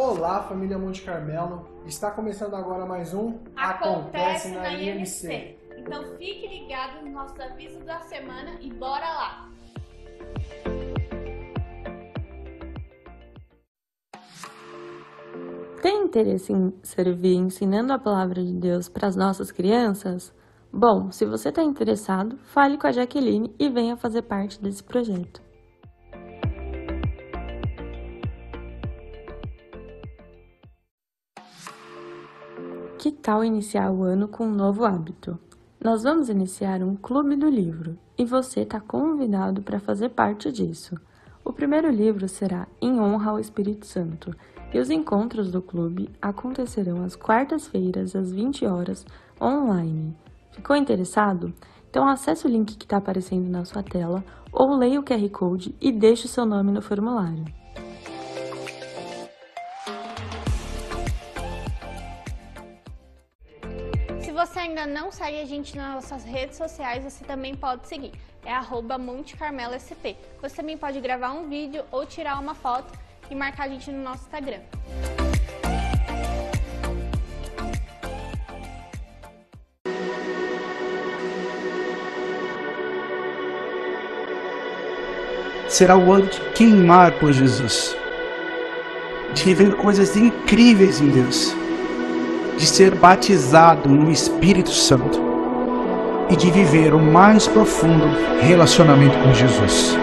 Olá, família Monte Carmelo. Está começando agora mais um Acontece na IMC. Então fique ligado nos nossos avisos da semana e bora lá! Tem interesse em servir ensinando a palavra de Deus para as nossas crianças? Bom, se você está interessado, fale com a Jaqueline e venha fazer parte desse projeto. Que tal iniciar o ano com um novo hábito? Nós vamos iniciar um clube do livro e você está convidado para fazer parte disso. O primeiro livro será Em Honra ao Espírito Santo e os encontros do clube acontecerão às quartas-feiras às 20 horas online. Ficou interessado? Então acesse o link que está aparecendo na sua tela ou leia o QR Code e deixe o seu nome no formulário. Se você ainda não segue a gente nas nossas redes sociais, você também pode seguir. É @MonteCarmeloSP. Você também pode gravar um vídeo ou tirar uma foto e marcar a gente no nosso Instagram. Será o ano de queimar por Jesus, de viver coisas incríveis em Deus, de ser batizado no Espírito Santo e de viver o mais profundo relacionamento com Jesus.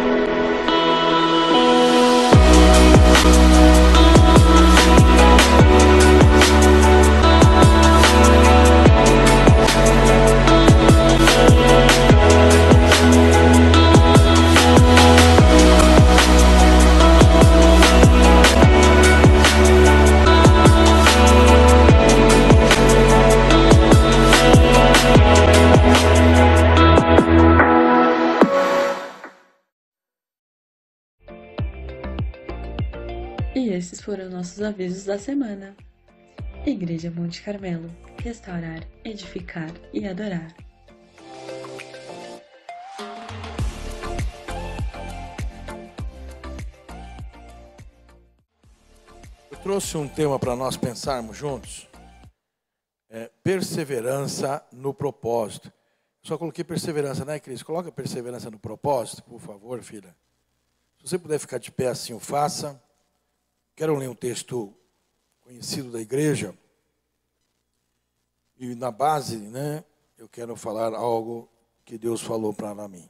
E esses foram nossos avisos da semana. Igreja Monte Carmelo, restaurar, edificar e adorar. Eu trouxe um tema para nós pensarmos juntos. Perseverança no propósito. Só coloquei perseverança, né, Cris? Coloca perseverança no propósito, por favor, filha. Se você puder ficar de pé assim, o faça. Quero ler um texto conhecido da igreja. E na base, né, eu quero falar algo que Deus falou para mim.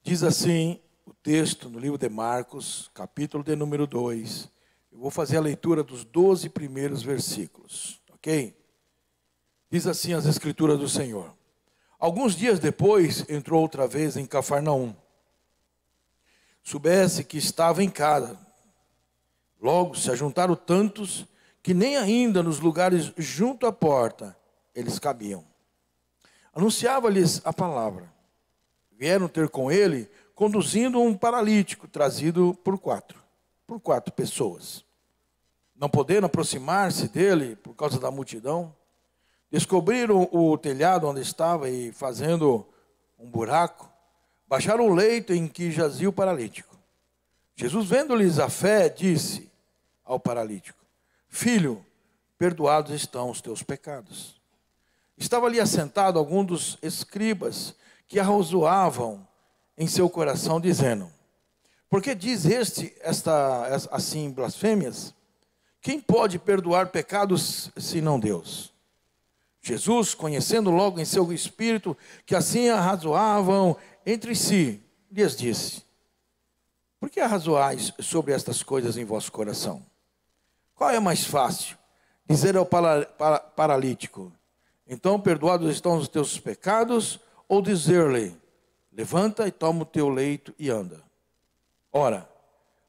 Diz assim o texto no livro de Marcos, capítulo de número 2. Eu vou fazer a leitura dos 12 primeiros versículos, ok? Diz assim as escrituras do Senhor. Alguns dias depois, entrou outra vez em Cafarnaum. Soubesse que estava em casa. Logo se ajuntaram tantos que nem ainda nos lugares junto à porta eles cabiam. Anunciava-lhes a palavra. Vieram ter com ele, conduzindo um paralítico, trazido por quatro pessoas. Não podendo aproximar-se dele por causa da multidão, descobriram o telhado onde estava e, fazendo um buraco, baixaram o leito em que jazia o paralítico. Jesus, vendo-lhes a fé, disse ao paralítico: Filho, perdoados estão os teus pecados. Estava ali assentado algum dos escribas que arrazoavam em seu coração, dizendo: Por que diz assim blasfêmias? Quem pode perdoar pecados senão Deus? Jesus, conhecendo logo em seu espírito que assim arrazoavam entre si, lhes disse: Por que arrazoais sobre estas coisas em vosso coração? Qual é mais fácil? Dizer ao paralítico: Então perdoados estão os teus pecados, ou dizer-lhe: Levanta e toma o teu leito e anda? Ora,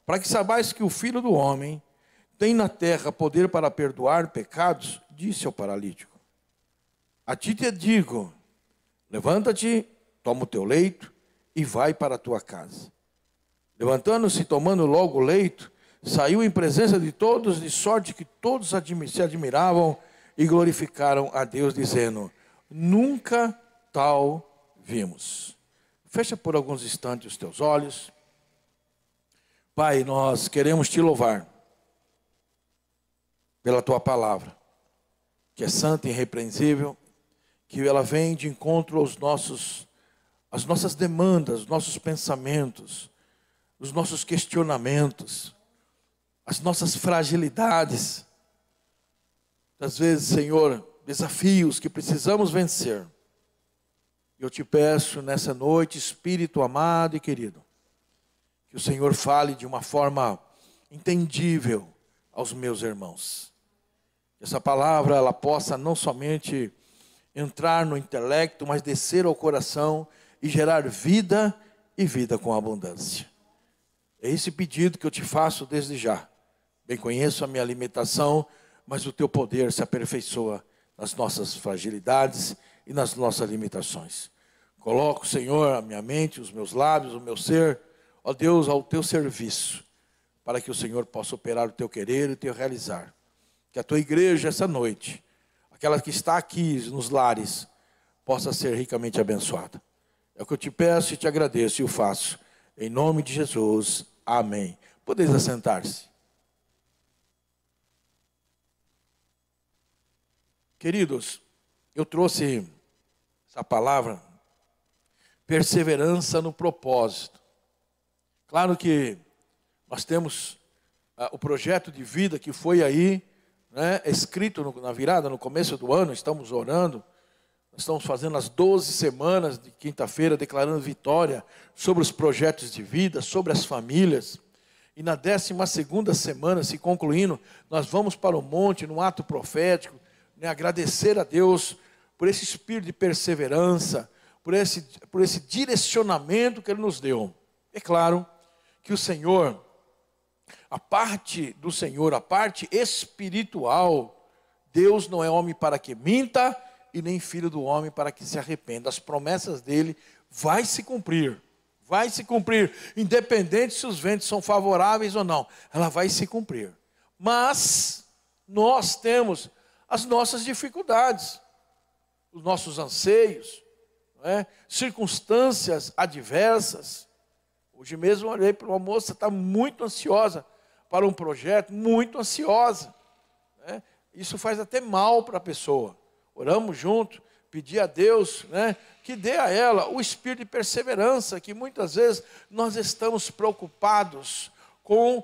para que saibais que o Filho do Homem tem na terra poder para perdoar pecados, disse ao paralítico: A ti te digo, levanta-te, toma o teu leito e vai para a tua casa. Levantando-se e tomando logo o leito, saiu em presença de todos, de sorte que todos se admiravam e glorificaram a Deus, dizendo: Nunca tal vimos. Fecha por alguns instantes os teus olhos. Pai, nós queremos te louvar. pela tua palavra, que é santa e irrepreensível, que ela vem de encontro às nossas demandas, os nossos pensamentos, os nossos questionamentos, as nossas fragilidades. Às vezes, Senhor, desafios que precisamos vencer. Eu te peço nessa noite, Espírito amado e querido, que o Senhor fale de uma forma entendível aos meus irmãos. Que essa palavra ela possa não somente entrar no intelecto, mas descer ao coração e gerar vida e vida com abundância. É esse pedido que eu te faço desde já. Bem conheço a minha limitação, mas o teu poder se aperfeiçoa nas nossas fragilidades e nas nossas limitações. Coloco, Senhor, a minha mente, os meus lábios, o meu ser, ó Deus, ao teu serviço, para que o Senhor possa operar o teu querer e o teu realizar. Que a tua igreja, essa noite, aquela que está aqui nos lares, possa ser ricamente abençoada. É o que eu te peço e te agradeço e o faço. Em nome de Jesus, amém. Podeis assentar-se. Queridos, eu trouxe essa palavra, perseverança no propósito. Claro que nós temos o projeto de vida que foi aí, escrito na virada, no começo do ano, estamos orando. Nós estamos fazendo as 12 semanas de quinta-feira, declarando vitória sobre os projetos de vida, sobre as famílias. E na 12ª semana, se concluindo, nós vamos para o monte, num ato profético, agradecer a Deus por esse espírito de perseverança, por esse direcionamento que Ele nos deu. É claro que o Senhor, a parte do Senhor, a parte espiritual, Deus não é homem para que minta, e nem filho do homem para que se arrependa. As promessas dele vai se cumprir, independente se os ventos são favoráveis ou não, ela vai se cumprir. Mas nós temos as nossas dificuldades, os nossos anseios, circunstâncias adversas. Hoje mesmo eu olhei para uma moça que está muito ansiosa para um projeto, muito ansiosa. Isso faz até mal para a pessoa. Oramos junto, pedir a Deus, que dê a ela o espírito de perseverança, que muitas vezes nós estamos preocupados com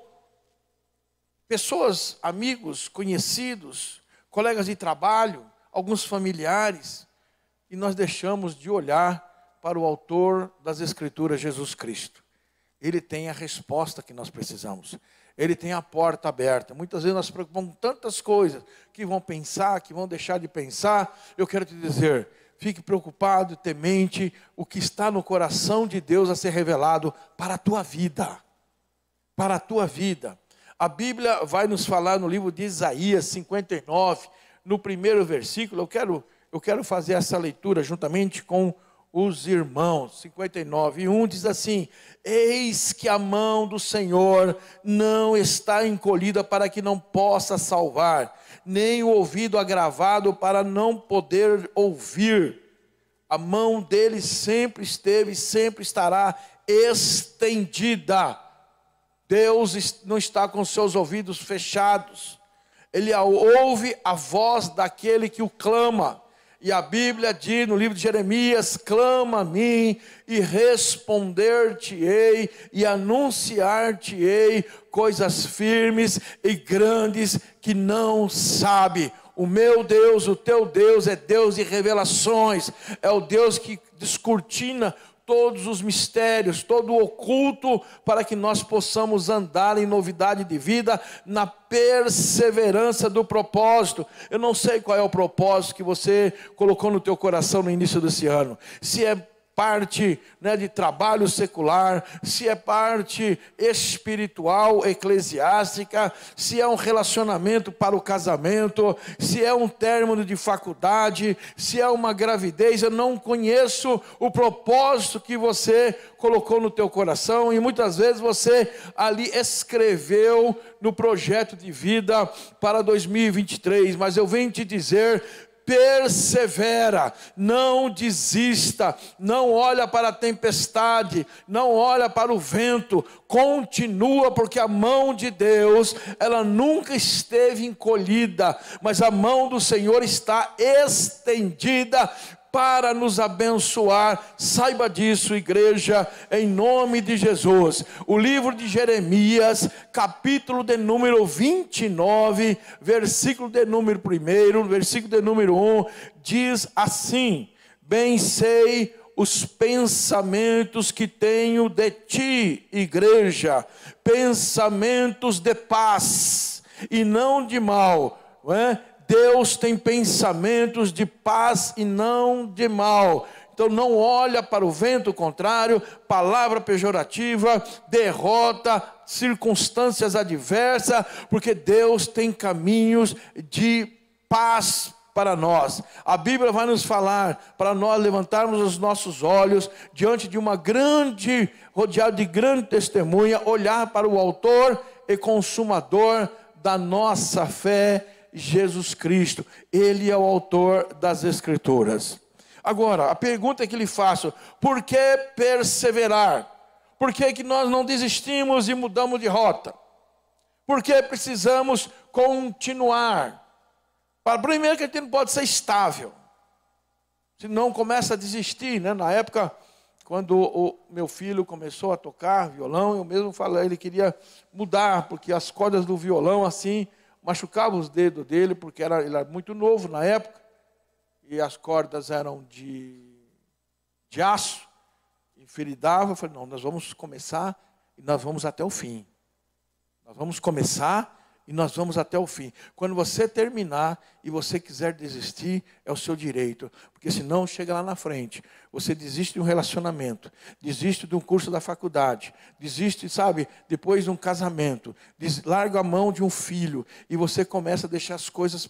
pessoas, amigos, conhecidos, colegas de trabalho, alguns familiares, e nós deixamos de olhar para o autor das Escrituras, Jesus Cristo. Ele tem a resposta que nós precisamos. Ele tem a porta aberta. Muitas vezes nós nos preocupamos com tantas coisas que vão pensar, que vão deixar de pensar. Eu quero te dizer, fique preocupado, temente, o que está no coração de Deus a ser revelado para a tua vida. Para a tua vida. A Bíblia vai nos falar no livro de Isaías 59, no primeiro versículo. Eu quero fazer essa leitura juntamente com os irmãos. 59:1 diz assim: eis que a mão do Senhor não está encolhida para que não possa salvar, nem o ouvido agravado para não poder ouvir. A mão dele sempre esteve e sempre estará estendida. Deus não está com seus ouvidos fechados. Ele ouve a voz daquele que o clama. E a Bíblia diz no livro de Jeremias: clama a mim e responder-te-ei e anunciar-te-ei coisas firmes e grandes que não sabe. O meu Deus, o teu Deus é Deus de revelações, é o Deus que descortina todos os mistérios, todo o oculto, para que nós possamos andar em novidade de vida, na perseverança do propósito. Eu não sei qual é o propósito que você colocou no teu coração no início desse ano. Se é parte de trabalho secular, se é parte espiritual, eclesiástica, se é um relacionamento para o casamento, se é um término de faculdade, se é uma gravidez. Eu não conheço o propósito que você colocou no teu coração, e muitas vezes você ali escreveu no projeto de vida para 2023, mas eu venho te dizer: persevera, não desista, não olha para a tempestade, não olha para o vento, continua, porque a mão de Deus, ela nunca esteve encolhida, mas a mão do Senhor está estendida para nos abençoar. Saiba disso, igreja, em nome de Jesus. O livro de Jeremias, capítulo de número 29, versículo de número 1, versículo de número 1, diz assim: bem sei os pensamentos que tenho de ti, igreja, pensamentos de paz e não de mal, não é? Deus tem pensamentos de paz e não de mal. Então não olha para o vento contrário, palavra pejorativa, derrota, circunstâncias adversas, porque Deus tem caminhos de paz para nós. A Bíblia vai nos falar para nós levantarmos os nossos olhos diante de uma grande, rodeado de grande testemunha, olhar para o autor e consumador da nossa fé, Jesus Cristo. Ele é o autor das Escrituras. Agora, a pergunta que lhe faço: por que perseverar? Por que nós não desistimos e mudamos de rota? Por que precisamos continuar? Primeiro, que a gente não pode ser estável, senão começa a desistir, né? Na época, quando o meu filho começou a tocar violão, eu mesmo falei, ele queria mudar, porque as cordas do violão assim machucava os dedos dele, porque ele era muito novo na época, e as cordas eram de aço, enferidava. Eu falei, não, nós vamos começar e nós vamos até o fim. Nós vamos começar e nós vamos até o fim. Quando você terminar e você quiser desistir, é o seu direito, porque senão chega lá na frente, você desiste de um relacionamento, desiste de um curso da faculdade, desiste, sabe, depois de um casamento, larga a mão de um filho, e você começa a deixar as coisas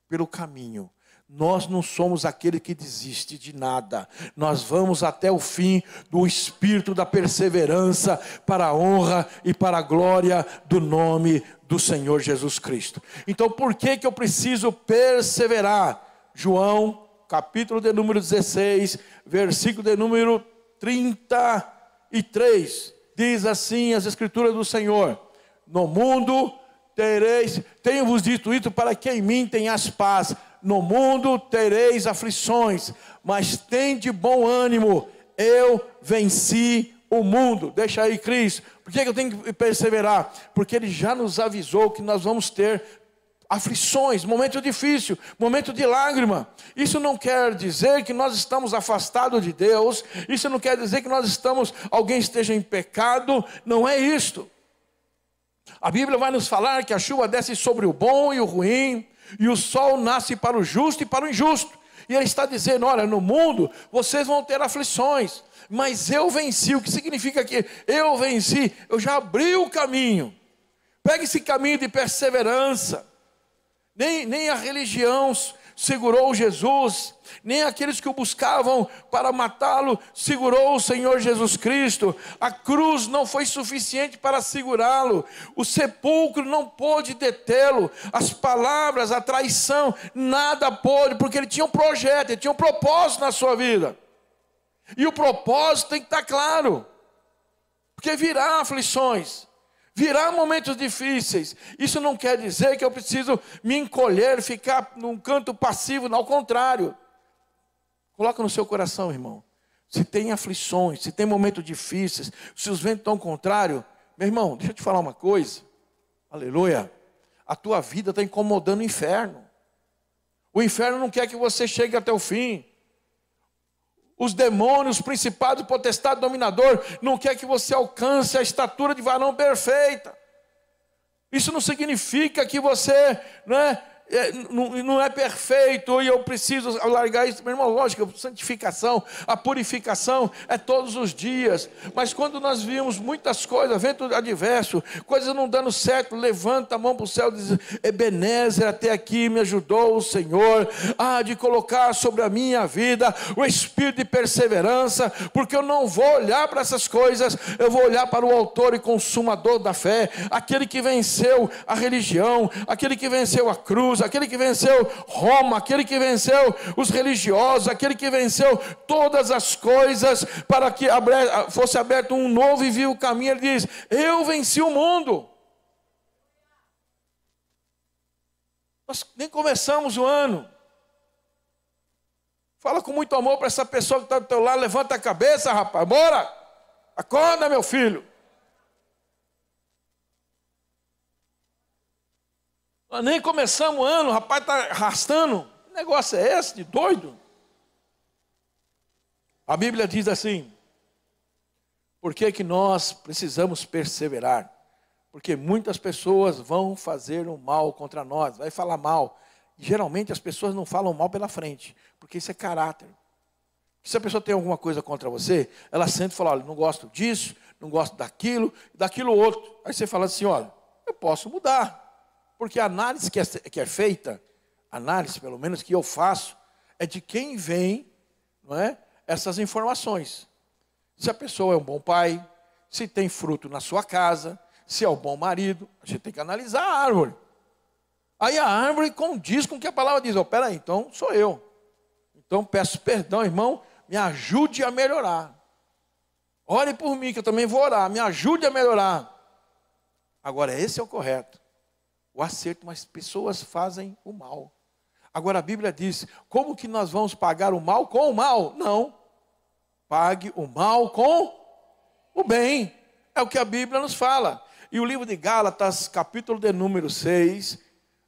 pelo caminho. Nós não somos aquele que desiste de nada. Nós vamos até o fim do espírito da perseverança, para a honra e para a glória do nome do Senhor Jesus Cristo. Então, por que eu preciso perseverar? João, capítulo de número 16, versículo de número 33, diz assim as Escrituras do Senhor: no mundo tereis, tenho-vos dito isso para que em mim tenhas paz. No mundo tereis aflições, mas tende bom ânimo, eu venci o mundo. Deixa aí, Cris. Por que eu tenho que perseverar? Porque Ele já nos avisou que nós vamos ter aflições, momento difícil, momento de lágrima. Isso não quer dizer que nós estamos afastados de Deus. Isso não quer dizer que alguém esteja em pecado. Não é isto. A Bíblia vai nos falar que a chuva desce sobre o bom e o ruim, e o sol nasce para o justo e para o injusto. E Ele está dizendo, olha, no mundo vocês vão ter aflições, mas eu venci. O que significa que eu venci? Eu já abri o caminho. Pega esse caminho de perseverança. Nem a religião segurou Jesus, nem aqueles que o buscavam para matá-lo segurou o Senhor Jesus Cristo. A cruz não foi suficiente para segurá-lo, o sepulcro não pôde detê-lo, as palavras, a traição, nada pôde, porque ele tinha um projeto, ele tinha um propósito na sua vida, e o propósito tem que estar claro, porque virá aflições, virá momentos difíceis. Isso não quer dizer que eu preciso me encolher, ficar num canto passivo, não, ao contrário. Coloca no seu coração, irmão, se tem aflições, se tem momentos difíceis, se os ventos estão contrários, meu irmão, deixa eu te falar uma coisa, aleluia, a tua vida está incomodando o inferno. O inferno não quer que você chegue até o fim. Os demônios, principados, potestade, dominador, não quer que você alcance a estatura de varão perfeita. Isso não significa que você não é perfeito e eu preciso largar isso. Meu irmão, lógico, a santificação, a purificação é todos os dias. Mas quando nós vimos muitas coisas, vento adverso, coisas não dando certo, levanta a mão para o céu e diz, Ebenezer, até aqui me ajudou o Senhor, de colocar sobre a minha vida o espírito de perseverança, porque eu não vou olhar para essas coisas, eu vou olhar para o autor e consumador da fé, aquele que venceu a religião, aquele que venceu a cruz, Jesus, aquele que venceu Roma, aquele que venceu os religiosos, aquele que venceu todas as coisas, para que fosse aberto um novo e vivo caminho. Ele diz: eu venci o mundo. Nós nem começamos o ano. Fala com muito amor para essa pessoa que está do teu lado. Levanta a cabeça, rapaz, bora, acorda, meu filho. Nós nem começamos o ano, o rapaz está arrastando. Que negócio é esse de doido? A Bíblia diz assim: por que que nós precisamos perseverar? Porque muitas pessoas vão fazer o mal contra nós, vai falar mal. E geralmente as pessoas não falam mal pela frente, porque isso é caráter. Se a pessoa tem alguma coisa contra você, ela sente e fala: olha, não gosto disso, não gosto daquilo outro. Aí você fala assim: olha, eu posso mudar. Porque a análise que é feita, análise pelo menos que eu faço, é de quem vem, não é, essas informações. Se a pessoa é um bom pai, se tem fruto na sua casa, se é um bom marido, a gente tem que analisar a árvore. Aí a árvore condiz com o que a palavra diz. Peraí, então sou eu. Então peço perdão, irmão, me ajude a melhorar. Ore por mim que eu também vou orar, me ajude a melhorar. Agora esse é o correto. O acerto, mas pessoas fazem o mal. Agora a Bíblia diz: como que nós vamos pagar o mal com o mal? Não. Pague o mal com o bem. É o que a Bíblia nos fala. E o livro de Gálatas, capítulo de número 6,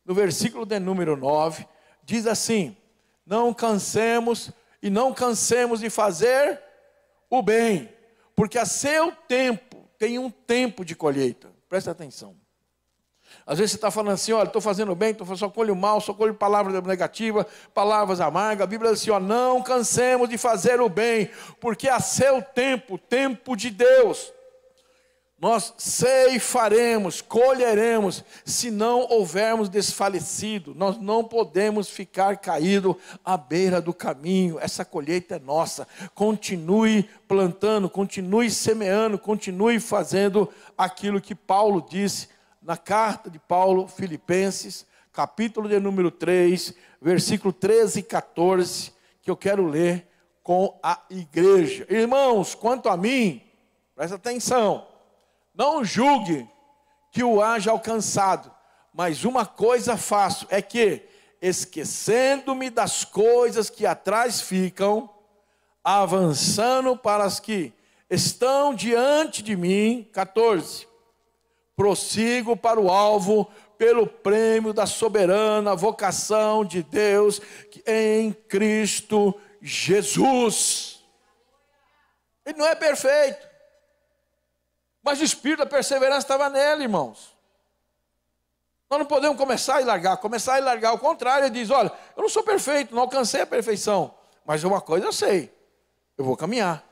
no versículo de número 9, diz assim: não cansemos de fazer o bem, porque a seu tempo tem um tempo de colheita. Presta atenção. Às vezes você está falando assim: olha, estou fazendo bem, só colho mal, só colho palavras negativas, palavras amargas. A Bíblia diz assim: ó, não cansemos de fazer o bem, porque a seu tempo, tempo de Deus, nós ceifaremos, colheremos, se não houvermos desfalecido. Nós não podemos ficar caídos à beira do caminho. Essa colheita é nossa. Continue plantando, continue semeando, continue fazendo aquilo que Paulo disse na carta de Paulo, Filipenses, capítulo de número 3, versículo 13 e 14, que eu quero ler com a igreja. Irmãos, quanto a mim, presta atenção, não julgue que o haja alcançado, mas uma coisa faço, é que, esquecendo-me das coisas que atrás ficam, avançando para as que estão diante de mim, 14, prossigo para o alvo, pelo prêmio da soberana vocação de Deus em Cristo Jesus. Ele não é perfeito, mas o espírito da perseverança estava nele, irmãos. Nós não podemos começar e largar. Ao contrário, ele diz: olha, eu não sou perfeito, não alcancei a perfeição, mas uma coisa eu sei, eu vou caminhar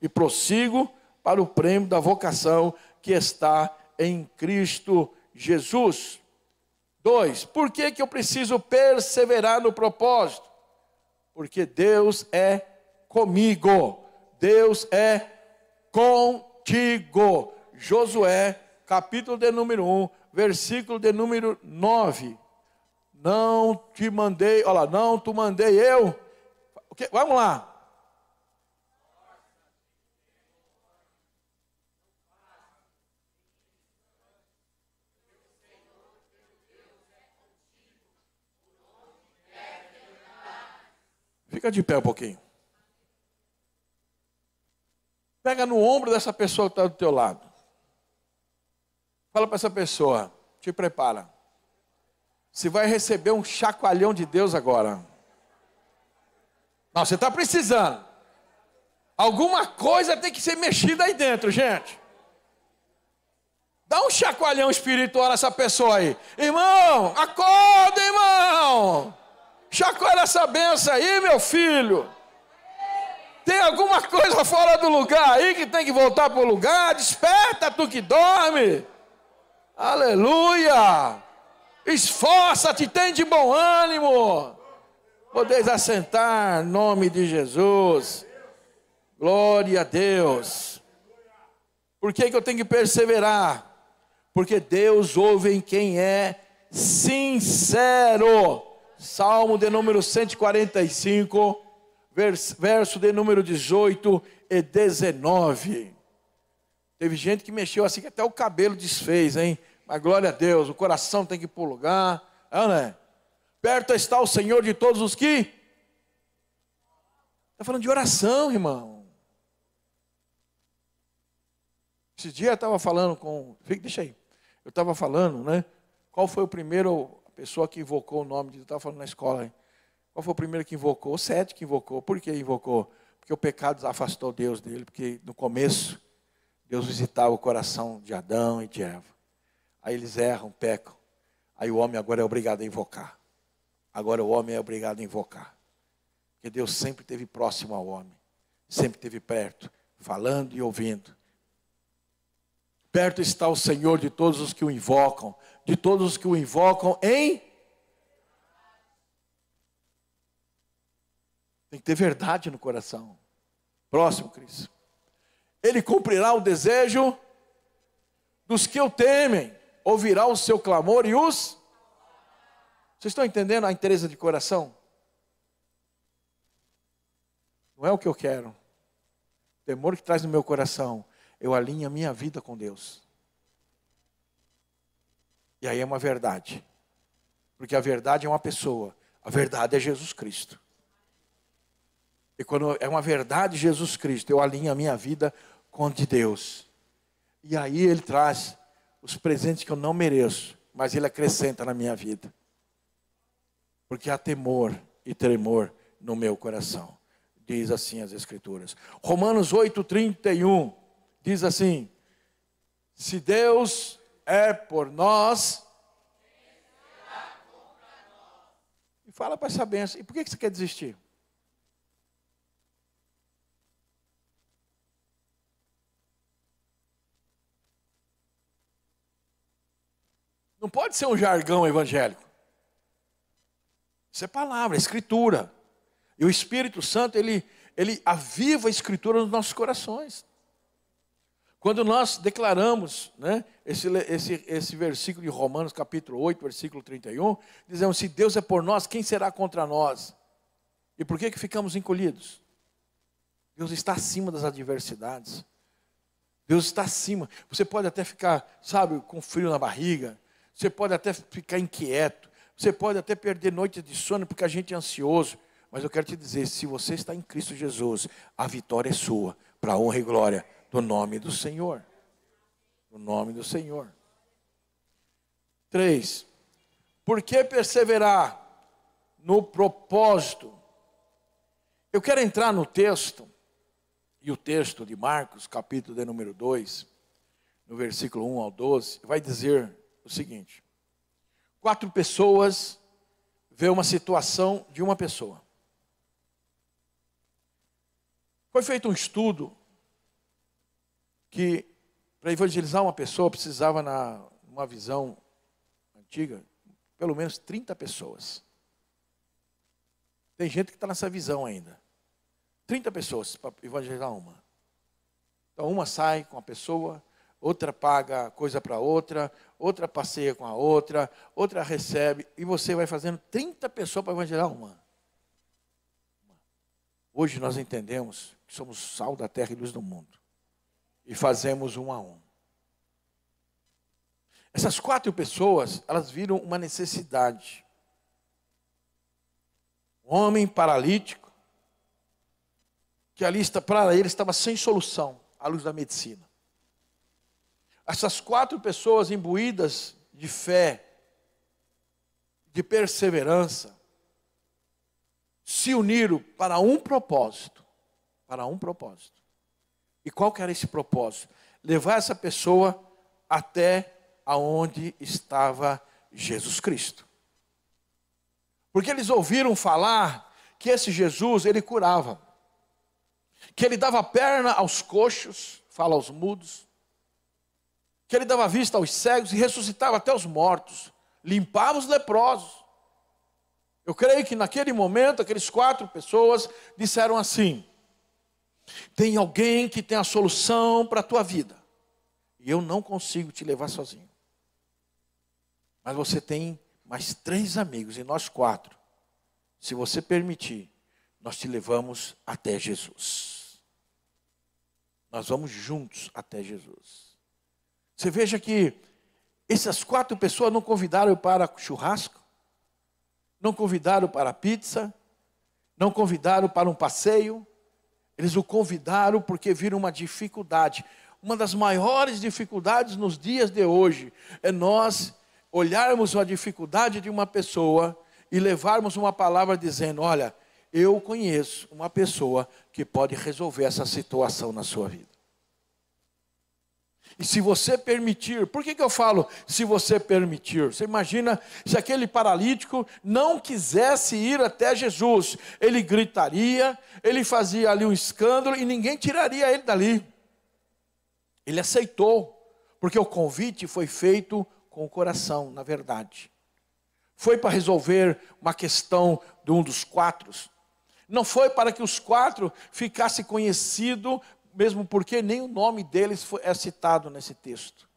e prossigo para o prêmio da vocação que está em Cristo Jesus. 2, por que que eu preciso perseverar no propósito? Porque Deus é comigo, Deus é contigo. Josué, capítulo de número 1, versículo de número 9. Não te mandei, olha lá, não te mandei eu. Okay, vamos lá. Fica de pé um pouquinho. Pega no ombro dessa pessoa que está do teu lado. Fala para essa pessoa: te prepara. Você vai receber um chacoalhão de Deus agora. Não, você está precisando. Alguma coisa tem que ser mexida aí dentro, gente. Dá um chacoalhão espiritual nessa pessoa aí. Irmão, acorda, irmão. Chacoalha essa benção aí, meu filho. Tem alguma coisa fora do lugar aí que tem que voltar para o lugar? Desperta, tu que dorme. Aleluia. Esforça-te, tem de bom ânimo. Podeis assentar, em nome de Jesus. Glória a Deus. Por que que eu tenho que perseverar? Porque Deus ouve em quem é sincero. Salmo de número 145, verso de número 18 e 19. Teve gente que mexeu assim que até o cabelo desfez, hein? Mas glória a Deus, o coração tem que ir para o lugar. Né? Perto está o Senhor de todos os que... Está falando de oração, irmão. Esse dia eu estava falando com... Deixa aí. Eu estava falando, né? Qual foi o primeiro... A pessoa que invocou o nome de... Eu estava falando na escola. Hein? Qual foi o primeiro que invocou? O Sete que invocou. Por que invocou? Porque o pecado afastou Deus dele. Porque no começo, Deus visitava o coração de Adão e de Eva. Aí eles erram, pecam. Aí o homem agora é obrigado a invocar. Agora o homem é obrigado a invocar. Porque Deus sempre esteve próximo ao homem. Sempre esteve perto, falando e ouvindo. Perto está o Senhor de todos os que o invocam. De todos os que o invocam em... Tem que ter verdade no coração. Próximo, Cris. Ele cumprirá o desejo dos que o temem. Ouvirá o seu clamor e os... Vocês estão entendendo a interesse de coração? Não é o que eu quero. O temor que traz no meu coração, eu alinho a minha vida com Deus. E aí é uma verdade. Porque a verdade é uma pessoa. A verdade é Jesus Cristo. E quando é uma verdade Jesus Cristo, eu alinho a minha vida com a de Deus. E aí Ele traz os presentes que eu não mereço, mas Ele acrescenta na minha vida. Porque há temor e tremor no meu coração. Diz assim as Escrituras. Romanos 8:31 diz assim: se Deus é por nós, e fala para essa bênção. E por que você quer desistir? Não pode ser um jargão evangélico. Isso é palavra, é escritura. E o Espírito Santo, ele aviva a escritura nos nossos corações. Quando nós declaramos, né, esse versículo de Romanos capítulo 8, versículo 31, dizemos, se Deus é por nós, quem será contra nós? E por que ficamos encolhidos? Deus está acima das adversidades. Deus está acima. Você pode até ficar, sabe, com frio na barriga. Você pode até ficar inquieto. Você pode até perder noites de sono porque a gente é ansioso. Mas eu quero te dizer, se você está em Cristo Jesus, a vitória é sua, para a honra e glória do nome do Senhor. Do nome do Senhor. 3. Por que perseverar no propósito? Eu quero entrar no texto, e o texto de Marcos, capítulo de número 2, no versículo 1 ao 12, vai dizer o seguinte: 4 pessoas vê uma situação de uma pessoa. Foi feito um estudo que para evangelizar uma pessoa precisava, numa visão antiga, pelo menos 30 pessoas. Tem gente que está nessa visão ainda. 30 pessoas para evangelizar uma. Então uma sai com a pessoa, outra paga coisa para outra passeia com a outra recebe, e você vai fazendo 30 pessoas para evangelizar uma. Hoje nós entendemos que somos sal da terra e luz do mundo. E fazemos um a um. Essas 4 pessoas, elas viram uma necessidade. Um homem paralítico, que ali para ele estava sem solução, à luz da medicina. Essas 4 pessoas imbuídas de fé, de perseverança, se uniram para um propósito. Para um propósito. E qual que era esse propósito? Levar essa pessoa até aonde estava Jesus Cristo. Porque eles ouviram falar que esse Jesus, ele curava. Que ele dava perna aos coxos, fala aos mudos. Que ele dava vista aos cegos e ressuscitava até os mortos. Limpava os leprosos. Eu creio que naquele momento, aqueles 4 pessoas disseram assim: tem alguém que tem a solução para a tua vida. E eu não consigo te levar sozinho. Mas você tem mais 3 amigos, e nós 4, se você permitir, nós te levamos até Jesus. Nós vamos juntos até Jesus. Você veja que essas 4 pessoas não convidaram para churrasco, não convidaram para pizza, não convidaram para um passeio. Eles o convidaram porque viram uma dificuldade. Uma das maiores dificuldades nos dias de hoje é nós olharmos a dificuldade de uma pessoa e levarmos uma palavra dizendo: olha, eu conheço uma pessoa que pode resolver essa situação na sua vida. E se você permitir, por que eu falo se você permitir? Você imagina se aquele paralítico não quisesse ir até Jesus, ele gritaria, ele fazia ali um escândalo e ninguém tiraria ele dali. Ele aceitou, porque o convite foi feito com o coração, na verdade. Foi para resolver uma questão de um dos 4. Não foi para que os 4 ficassem conhecidos, mesmo porque nem o nome deles é citado nesse texto.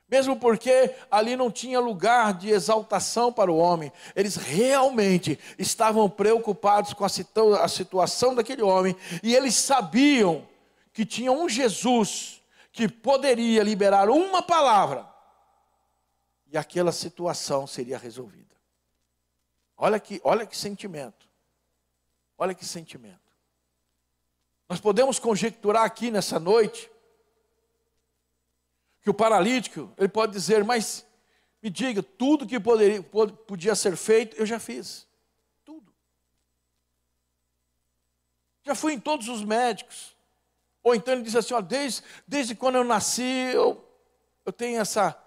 Mesmo porque ali não tinha lugar de exaltação para o homem. Eles realmente estavam preocupados com a situação daquele homem. E eles sabiam que tinha um Jesus que poderia liberar uma palavra. E aquela situação seria resolvida. Olha que sentimento. Olha que sentimento. Nós podemos conjecturar aqui nessa noite que o paralítico, ele pode dizer: mas me diga, tudo que podia ser feito, eu já fiz. Tudo. Já fui em todos os médicos. Ou então ele diz assim: ó, desde quando eu nasci, eu tenho essa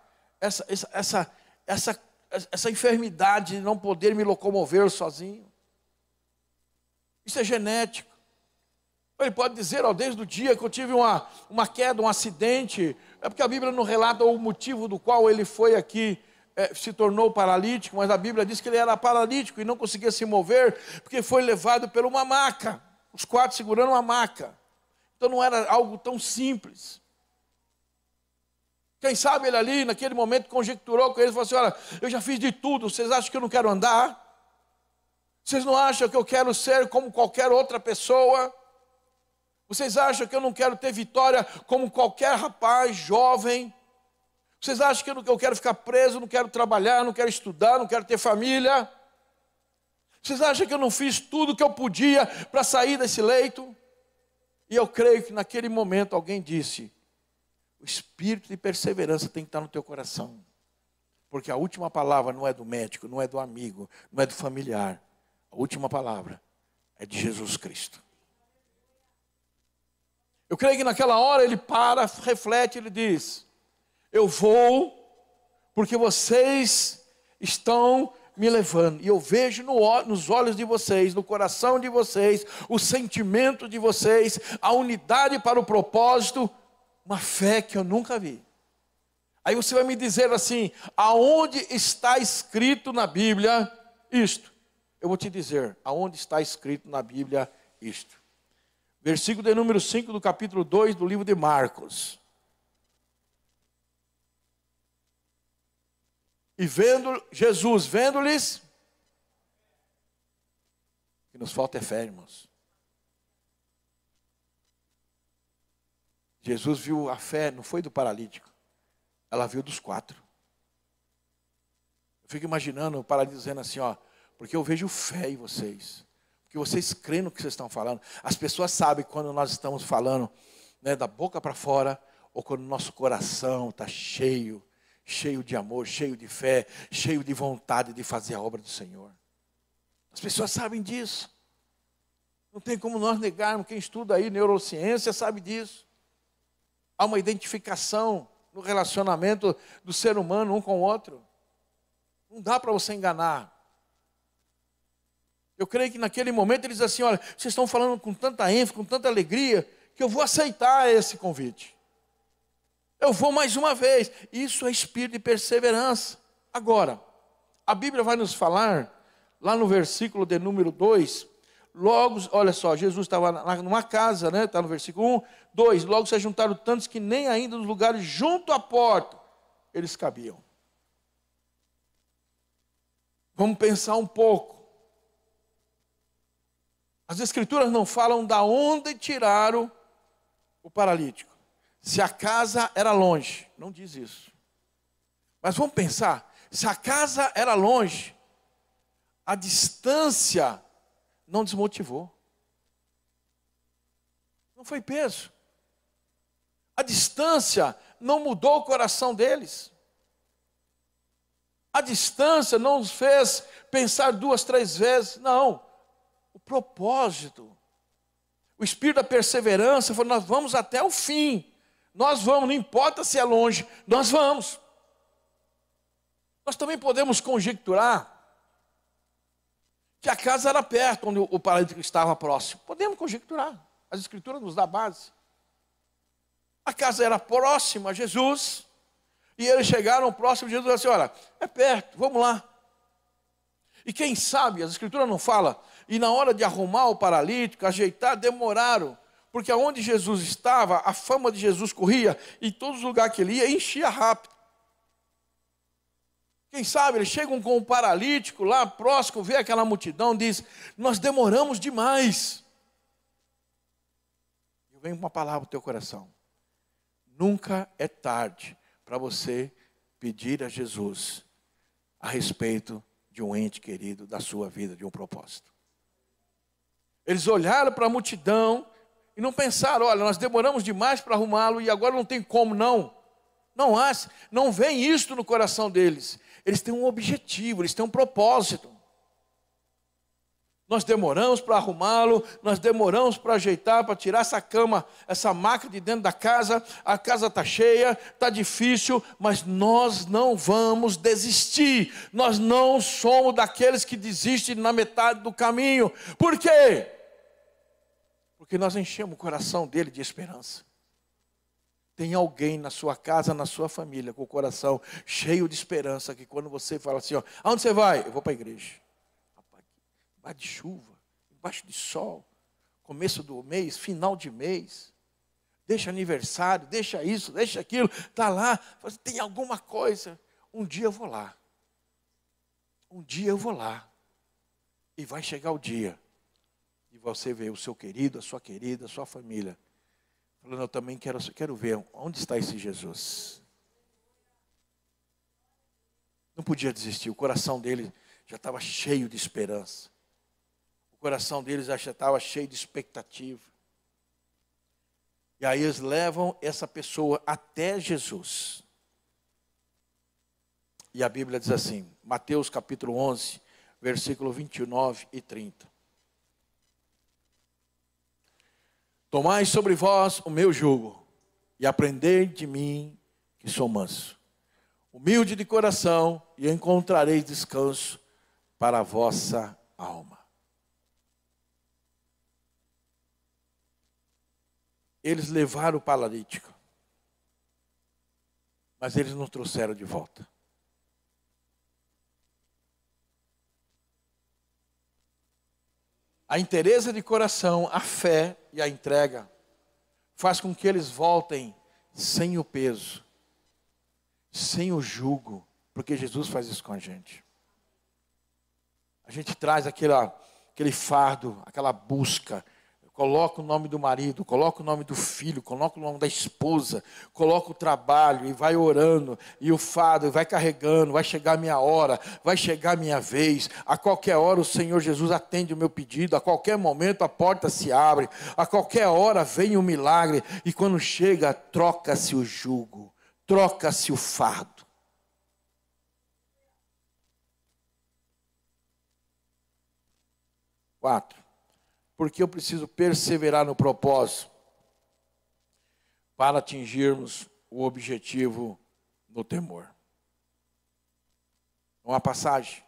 enfermidade de não poder me locomover sozinho. Isso é genético. Ele pode dizer: ó, desde o dia que eu tive uma queda, um acidente. É porque a Bíblia não relata o motivo do qual ele foi aqui, se tornou paralítico, mas a Bíblia diz que ele era paralítico e não conseguia se mover, porque foi levado por uma maca, os 4 segurando uma maca. Então não era algo tão simples. Quem sabe ele ali, naquele momento, conjecturou com eles e falou assim: olha, eu já fiz de tudo, vocês acham que eu não quero andar? Vocês não acham que eu quero ser como qualquer outra pessoa? Vocês acham que eu não quero ter vitória como qualquer rapaz, jovem? Vocês acham que eu quero ficar preso, não quero trabalhar, não quero estudar, não quero ter família? Vocês acham que eu não fiz tudo o que eu podia para sair desse leito? E eu creio que naquele momento alguém disse: o espírito de perseverança tem que estar no teu coração. Porque a última palavra não é do médico, não é do amigo, não é do familiar. A última palavra é de Jesus Cristo. Eu creio que naquela hora ele para, reflete, ele diz: eu vou porque vocês estão me levando. E eu vejo nos olhos de vocês, no coração de vocês, o sentimento de vocês, a unidade para o propósito, uma fé que eu nunca vi. Aí você vai me dizer assim: aonde está escrito na Bíblia isto? Eu vou te dizer, aonde está escrito na Bíblia isto. Versículo de número 5 do capítulo 2 do livro de Marcos. E Jesus vendo-lhes, que nos falta é fé, irmãos. Jesus viu a fé, não foi do paralítico, ela viu dos 4. Eu fico imaginando o paralítico dizendo assim: ó, porque eu vejo fé em vocês, porque vocês creem no que vocês estão falando. As pessoas sabem quando nós estamos falando, né, da boca para fora, ou quando o nosso coração está cheio de amor, cheio de fé, cheio de vontade de fazer a obra do Senhor. As pessoas sabem disso. Não tem como nós negarmos. Quem estuda aí neurociência sabe disso. Há uma identificação no relacionamento do ser humano um com o outro. Não dá para você enganar. Eu creio que naquele momento ele diz assim: olha, vocês estão falando com tanta ênfase, com tanta alegria, que eu vou aceitar esse convite. Eu vou mais uma vez. Isso é espírito de perseverança. Agora, a Bíblia vai nos falar, lá no versículo de número 2, logo, olha só, Jesus estava numa casa, né? Está no versículo 1, 2, logo se juntaram tantos que nem ainda nos lugares junto à porta eles cabiam. Vamos pensar um pouco. As Escrituras não falam da onde tiraram o paralítico. Se a casa era longe, não diz isso. Mas vamos pensar, se a casa era longe, a distância não desmotivou. Não foi peso. A distância não mudou o coração deles. A distância não os fez pensar 2, 3 vezes. Não. O propósito, o espírito da perseverança, falou, nós vamos até o fim. Nós vamos, não importa se é longe, nós vamos. Nós também podemos conjecturar que a casa era perto, onde o paralítico estava próximo. Podemos conjecturar. As Escrituras nos dão base. A casa era próxima a Jesus. E eles chegaram próximo de Jesus e disseram, olha, é perto, vamos lá. E quem sabe, as Escrituras não falam, e na hora de arrumar o paralítico, ajeitar, demoraram. Porque aonde Jesus estava, a fama de Jesus corria, e todos os lugares que ele ia, enchia rápido. Quem sabe, eles chegam com o paralítico lá próximo, vê aquela multidão, diz, nós demoramos demais. Eu venho com uma palavra no teu coração. Nunca é tarde para você pedir a Jesus a respeito de um ente querido da sua vida, de um propósito. Eles olharam para a multidão e não pensaram, olha, nós demoramos demais para arrumá-lo e agora não tem como não. Não vem isto no coração deles. Eles têm um objetivo, eles têm um propósito. Nós demoramos para arrumá-lo, nós demoramos para ajeitar, para tirar essa cama, essa maca de dentro da casa, a casa está cheia, está difícil, mas nós não vamos desistir. Nós não somos daqueles que desistem na metade do caminho. Por quê? Porque nós enchemos o coração dele de esperança. Tem alguém na sua casa, na sua família, com o coração cheio de esperança, que quando você fala assim, ó, aonde você vai? Eu vou para a igreja. Embaixo de chuva, embaixo de sol, começo do mês, final de mês, deixa aniversário, deixa isso, deixa aquilo, está lá, tem alguma coisa, um dia eu vou lá, e vai chegar o dia, e você vê o seu querido, a sua família, falando, eu também quero ver, onde está esse Jesus? Não podia desistir, o coração dele já estava cheio de esperança. O coração deles já estava cheio de expectativa. E aí eles levam essa pessoa até Jesus. E a Bíblia diz assim, Mateus capítulo 11, versículo 29 e 30. Tomai sobre vós o meu jugo, e aprendei de mim, que sou manso, humilde de coração, e encontrareis descanso para a vossa alma. Eles levaram o paralítico, mas eles não trouxeram de volta. A inteireza de coração, a fé e a entrega faz com que eles voltem sem o peso, sem o jugo, porque Jesus faz isso com a gente. A gente traz aquele fardo, aquela busca, coloca o nome do marido, coloca o nome do filho, coloca o nome da esposa, coloca o trabalho e vai orando, e o fardo, e vai carregando, vai chegar a minha hora, vai chegar a minha vez, a qualquer hora o Senhor Jesus atende o meu pedido, a qualquer momento a porta se abre, a qualquer hora vem o milagre, e quando chega, troca-se o jugo, troca-se o fardo. Quatro. Porque eu preciso perseverar no propósito para atingirmos o objetivo no temor. Uma passagem.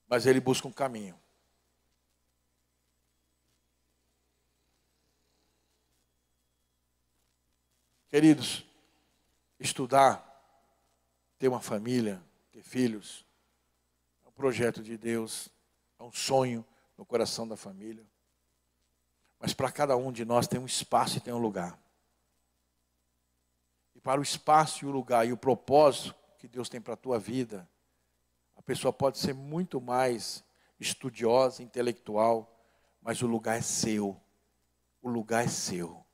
Mas ele busca um caminho. Queridos, estudar, ter uma família, ter filhos, projeto de Deus, é um sonho no coração da família. Mas para cada um de nós tem um espaço e tem um lugar. E para o espaço e o lugar e o propósito que Deus tem para a tua vida, a pessoa pode ser muito mais estudiosa, intelectual, mas o lugar é seu. O lugar é seu.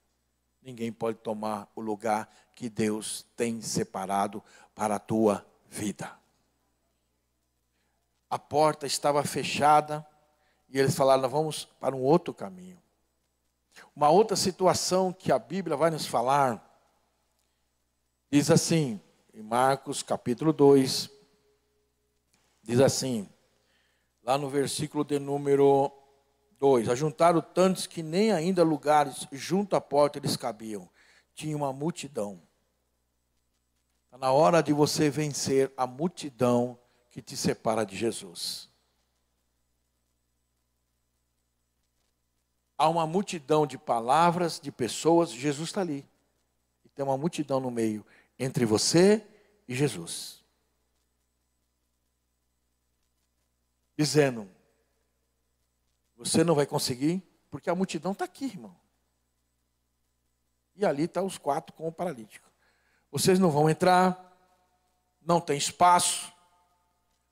Ninguém pode tomar o lugar que Deus tem separado para a tua vida. A porta estava fechada e eles falaram, vamos para um outro caminho. Uma outra situação que a Bíblia vai nos falar, diz assim, em Marcos capítulo 2, diz assim, lá no versículo de número 2, ajuntaram tantos que nem ainda lugares junto à porta eles cabiam. Tinha uma multidão. Está na hora de você vencer a multidão que te separa de Jesus. Há uma multidão de palavras, de pessoas, Jesus está ali. E tem uma multidão no meio, entre você e Jesus. Dizendo, você não vai conseguir, porque a multidão está aqui, irmão. E ali estão os 4 com o paralítico. Vocês não vão entrar, não tem espaço,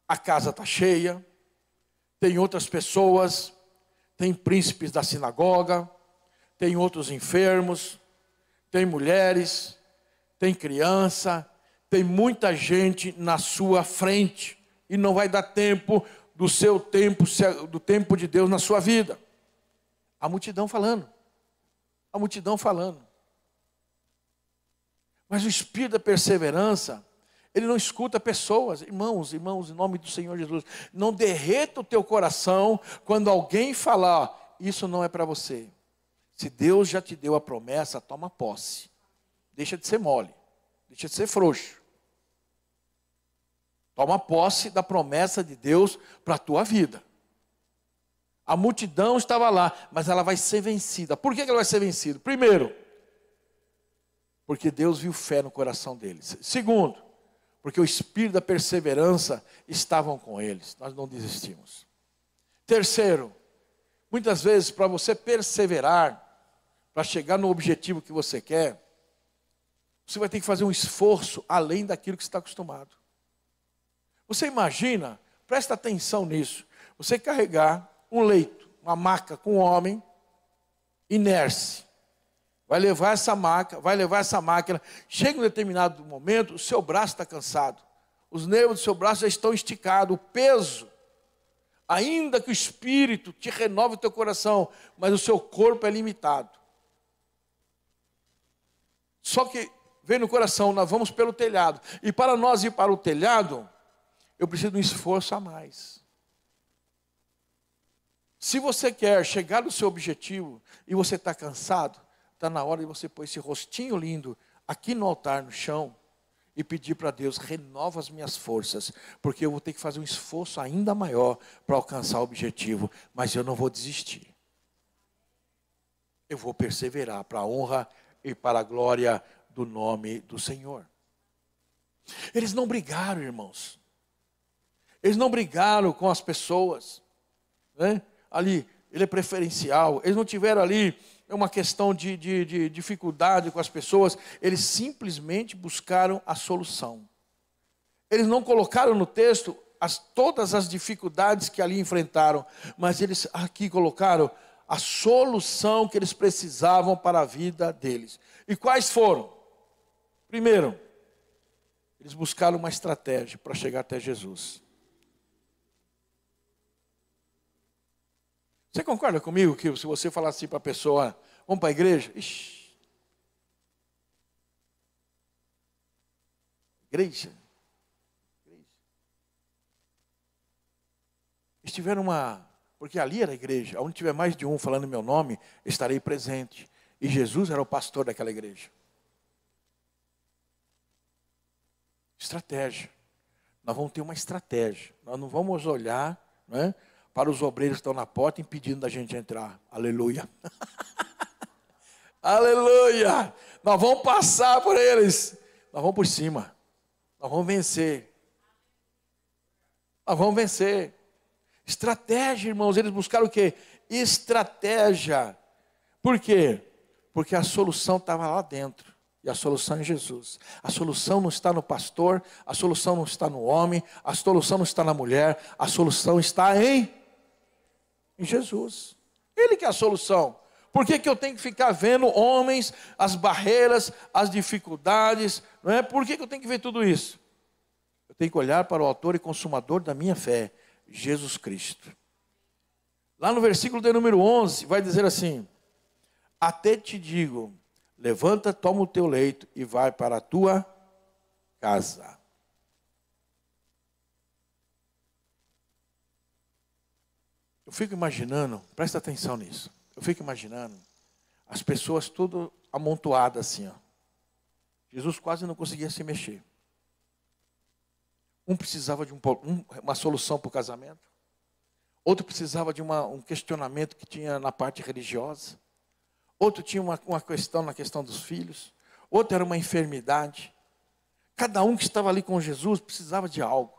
a casa está cheia, tem outras pessoas, tem príncipes da sinagoga, tem outros enfermos, tem mulheres, tem criança, tem muita gente na sua frente, e não vai dar tempo do seu tempo, do tempo de Deus na sua vida. A multidão falando. A multidão falando. Mas o espírito da perseverança, ele não escuta pessoas. Irmãos, em nome do Senhor Jesus, não derreta o teu coração quando alguém falar, isso não é para você. Se Deus já te deu a promessa, toma posse. Deixa de ser mole, deixa de ser frouxo. Toma posse da promessa de Deus para a tua vida. A multidão estava lá, mas ela vai ser vencida. Por que ela vai ser vencida? Primeiro, porque Deus viu fé no coração deles. Segundo, porque o espírito da perseverança estava com eles. Nós não desistimos. Terceiro, muitas vezes para você perseverar, para chegar no objetivo que você quer, você vai ter que fazer um esforço além daquilo que você está acostumado. Você imagina, presta atenção nisso, você carregar um leito, uma maca com um homem, inércia, vai levar essa máquina, chega um determinado momento, o seu braço está cansado, os nervos do seu braço já estão esticados, o peso, ainda que o Espírito te renove o teu coração, mas o seu corpo é limitado. Só que vem no coração, nós vamos pelo telhado, e para nós ir para o telhado, eu preciso de um esforço a mais. Se você quer chegar no seu objetivo e você está cansado, está na hora de você pôr esse rostinho lindo aqui no altar, no chão, e pedir para Deus, renova as minhas forças, porque eu vou ter que fazer um esforço ainda maior para alcançar o objetivo, mas eu não vou desistir. Eu vou perseverar para a honra e para a glória do nome do Senhor. Eles não brigaram, irmãos. Eles não brigaram com as pessoas, né? Ali, ele é preferencial. Eles não tiveram ali uma questão de dificuldade com as pessoas. Eles simplesmente buscaram a solução. Eles não colocaram no texto todas as dificuldades que ali enfrentaram, mas eles aqui colocaram a solução que eles precisavam para a vida deles. E quais foram? Primeiro, eles buscaram uma estratégia para chegar até Jesus. Você concorda comigo que se você falar assim para a pessoa, vamos para a igreja? Ixi. Igreja. Eles tiveram porque ali era a igreja, onde tiver mais de um falando meu nome, estarei presente. E Jesus era o pastor daquela igreja. Estratégia. Nós vamos ter uma estratégia. Nós não vamos olhar, né, para os obreiros que estão na porta impedindo da gente entrar. Aleluia. Aleluia. Nós vamos passar por eles. Nós vamos por cima. Nós vamos vencer. Nós vamos vencer. Estratégia, irmãos. Eles buscaram o quê? Estratégia. Por quê? Porque a solução estava lá dentro. E a solução é Jesus. A solução não está no pastor, a solução não está no homem, a solução não está na mulher, a solução está em Jesus. Ele que é a solução. Por que eu tenho que ficar vendo homens, as barreiras, as dificuldades? Não é? Por que eu tenho que ver tudo isso? Eu tenho que olhar para o autor e consumador da minha fé, Jesus Cristo. Lá no versículo de número 11, vai dizer assim: até te digo, levanta, toma o teu leito e vai para a tua casa. Eu fico imaginando, presta atenção nisso. Eu fico imaginando as pessoas tudo amontoadas assim, ó. Jesus quase não conseguia se mexer. Um precisava de uma solução para o casamento. Outro precisava de um questionamento que tinha na parte religiosa. Outro tinha uma questão na questão dos filhos. Outro era uma enfermidade. Cada um que estava ali com Jesus precisava de algo.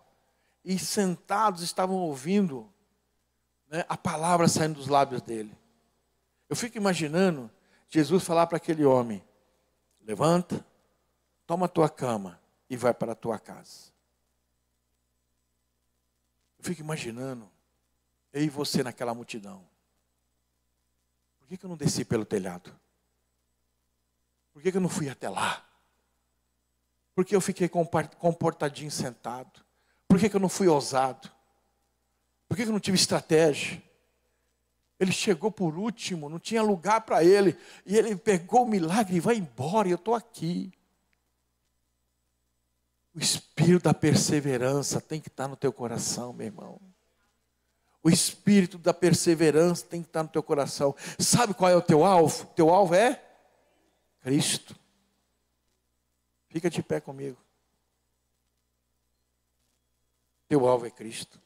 E sentados estavam ouvindo, né, a palavra saindo dos lábios dele. Eu fico imaginando Jesus falar para aquele homem: levanta, toma a tua cama e vai para a tua casa. Eu fico imaginando eu e você naquela multidão. Por que eu não desci pelo telhado? Por que eu não fui até lá? Por que eu fiquei comportadinho sentado? Por que eu não fui ousado? Por que eu não tive estratégia? Ele chegou por último, não tinha lugar para ele. E ele pegou o milagre e vai embora, e eu estou aqui. O espírito da perseverança tem que estar no teu coração, meu irmão. O espírito da perseverança tem que estar no teu coração. Sabe qual é o teu alvo? O teu alvo é Cristo. Fica de pé comigo. Teu alvo é Cristo.